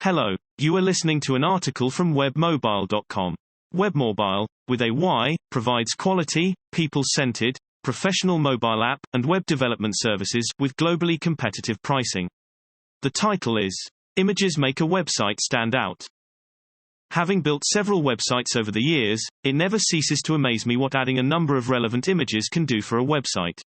Hello, you are listening to an article from webmobile.com. Webmobile, with a Y, provides quality, people-centered, professional mobile app and web development services with globally competitive pricing. The title is, Images Make a Website Stand Out. Having built several websites over the years, it never ceases to amaze me what adding a number of relevant images can do for a website.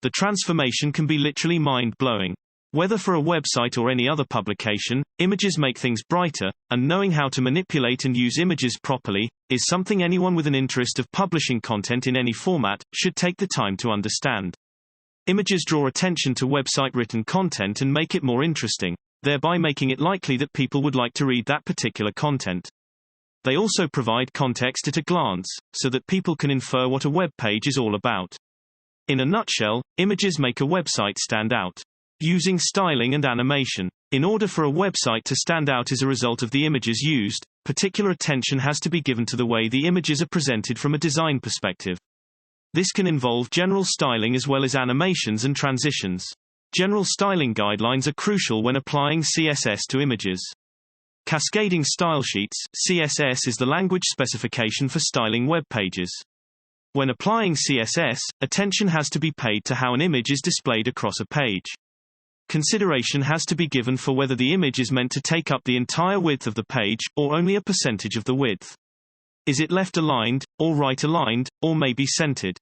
The transformation can be literally mind-blowing. Whether for a website or any other publication, images make things brighter, and knowing how to manipulate and use images properly is something anyone with an interest of publishing content in any format should take the time to understand. Images draw attention to website written content and make it more interesting, thereby making it likely that people would like to read that particular content. They also provide context at a glance, so that people can infer what a web page is all about. In a nutshell, images make a website stand out. Using styling and animation. In order for a website to stand out as a result of the images used, particular attention has to be given to the way the images are presented from a design perspective. This can involve general styling as well as animations and transitions. General styling guidelines are crucial when applying CSS to images. Cascading Style Sheets, CSS, is the language specification for styling web pages. When applying CSS, attention has to be paid to how an image is displayed across a page. Consideration has to be given for whether the image is meant to take up the entire width of the page, or only a percentage of the width. Is it left-aligned, or right-aligned, or maybe centered?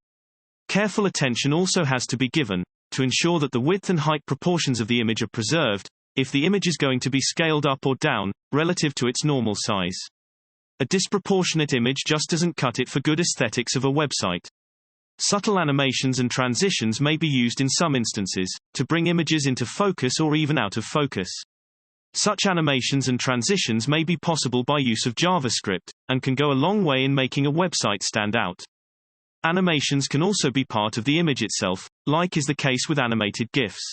Careful attention also has to be given to ensure that the width and height proportions of the image are preserved, if the image is going to be scaled up or down, relative to its normal size. A disproportionate image just doesn't cut it for good aesthetics of a website. Subtle animations and transitions may be used in some instances, to bring images into focus or even out of focus. Such animations and transitions may be possible by use of JavaScript, and can go a long way in making a website stand out. Animations can also be part of the image itself, like is the case with animated GIFs.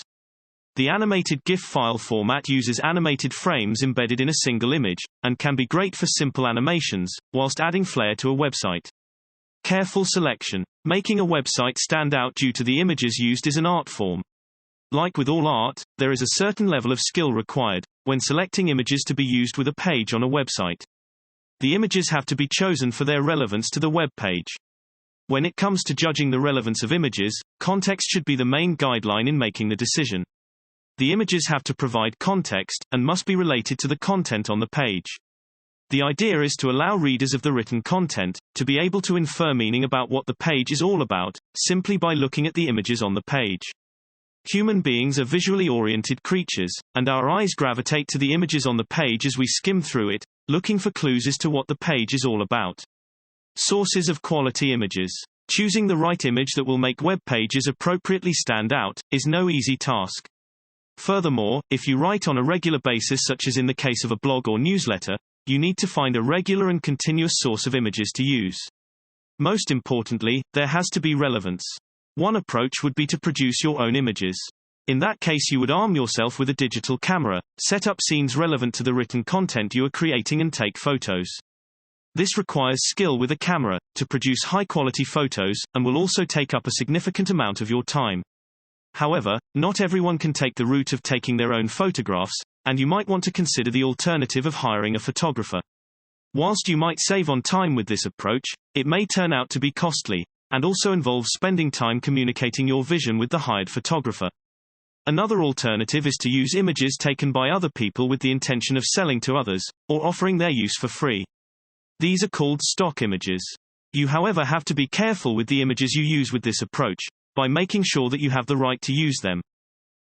The animated GIF file format uses animated frames embedded in a single image, and can be great for simple animations, whilst adding flair to a website. Careful selection. Making a website stand out due to the images used is an art form. Like with all art, there is a certain level of skill required when selecting images to be used with a page on a website. The images have to be chosen for their relevance to the web page. When it comes to judging the relevance of images, context should be the main guideline in making the decision. The images have to provide context, and must be related to the content on the page. The idea is to allow readers of the written content to be able to infer meaning about what the page is all about, simply by looking at the images on the page. Human beings are visually oriented creatures, and our eyes gravitate to the images on the page as we skim through it, looking for clues as to what the page is all about. Sources of quality images. Choosing the right image that will make web pages appropriately stand out is no easy task. Furthermore, if you write on a regular basis, such as in the case of a blog or newsletter, you need to find a regular and continuous source of images to use. Most importantly, there has to be relevance. One approach would be to produce your own images. In that case, you would arm yourself with a digital camera, set up scenes relevant to the written content you are creating, and take photos. This requires skill with a camera, to produce high-quality photos, and will also take up a significant amount of your time. However, not everyone can take the route of taking their own photographs, and you might want to consider the alternative of hiring a photographer. Whilst you might save on time with this approach, it may turn out to be costly, and also involves spending time communicating your vision with the hired photographer. Another alternative is to use images taken by other people with the intention of selling to others, or offering their use for free. These are called stock images. You, however, have to be careful with the images you use with this approach, by making sure that you have the right to use them.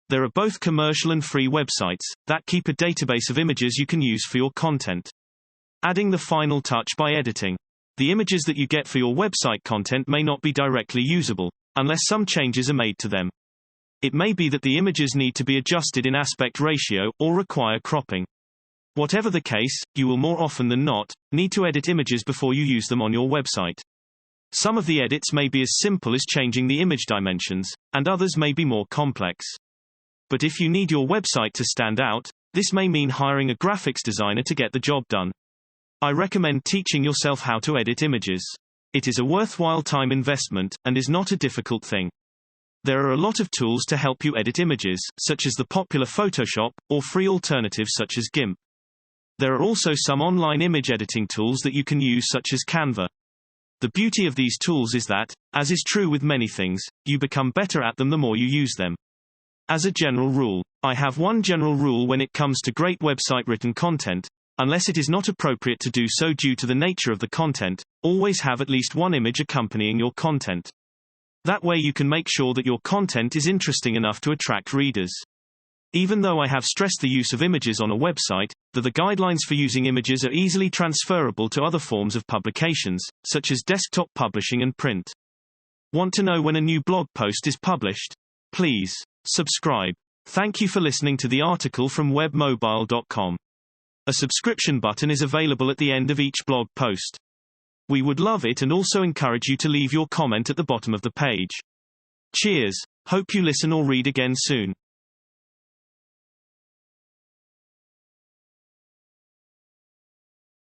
There are both commercial and free websites that keep a database of images you can use for your content. Adding the final touch by editing. The images that you get for your website content may not be directly usable, unless some changes are made to them. It may be that the images need to be adjusted in aspect ratio, or require cropping. Whatever the case, you will more often than not need to edit images before you use them on your website. Some of the edits may be as simple as changing the image dimensions, and others may be more complex. But if you need your website to stand out, this may mean hiring a graphics designer to get the job done. I recommend teaching yourself how to edit images. It is a worthwhile time investment, and is not a difficult thing. There are a lot of tools to help you edit images, such as the popular Photoshop, or free alternatives such as GIMP. There are also some online image editing tools that you can use, such as Canva. The beauty of these tools is that, as is true with many things, you become better at them the more you use them. As a general rule, I have one general rule when it comes to great website written content: unless it is not appropriate to do so due to the nature of the content, always have at least one image accompanying your content. That way you can make sure that your content is interesting enough to attract readers. Even though I have stressed the use of images on a website, the guidelines for using images are easily transferable to other forms of publications, such as desktop publishing and print. Want to know when a new blog post is published? Please subscribe. Thank you for listening to the article from webmobile.com. A subscription button is available at the end of each blog post. We would love it and also encourage you to leave your comment at the bottom of the page. Cheers. Hope you listen or read again soon.